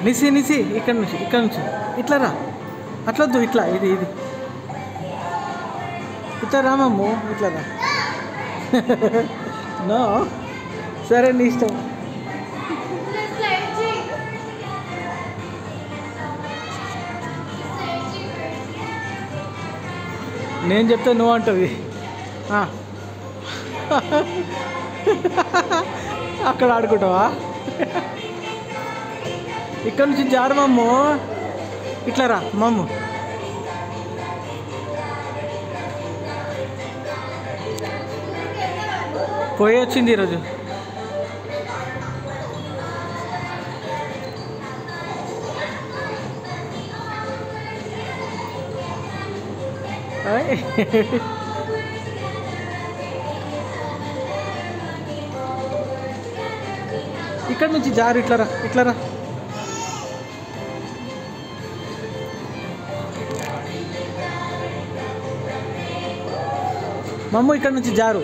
నిసి నిసి ఇక్కడ నుంచి ఇట్లా రా. అట్లొద్దు, ఇట్లా ఇది ఇట్లా రామమ్ము, ఇట్లా రా. నో, సరే నీ ఇష్టం. నేను చెప్తే నువ్వు అంటవి. అక్కడ ఆడుకుంటావా? ఇక్కడ నుంచి జారు మమ్ము, ఇట్లా రా మమ్ము. పోయి వచ్చింది ఈరోజు. ఇక్కడ నుంచి జారు, ఇట్లా రా. మమ్మ ఇక్కడ నుంచి జారు.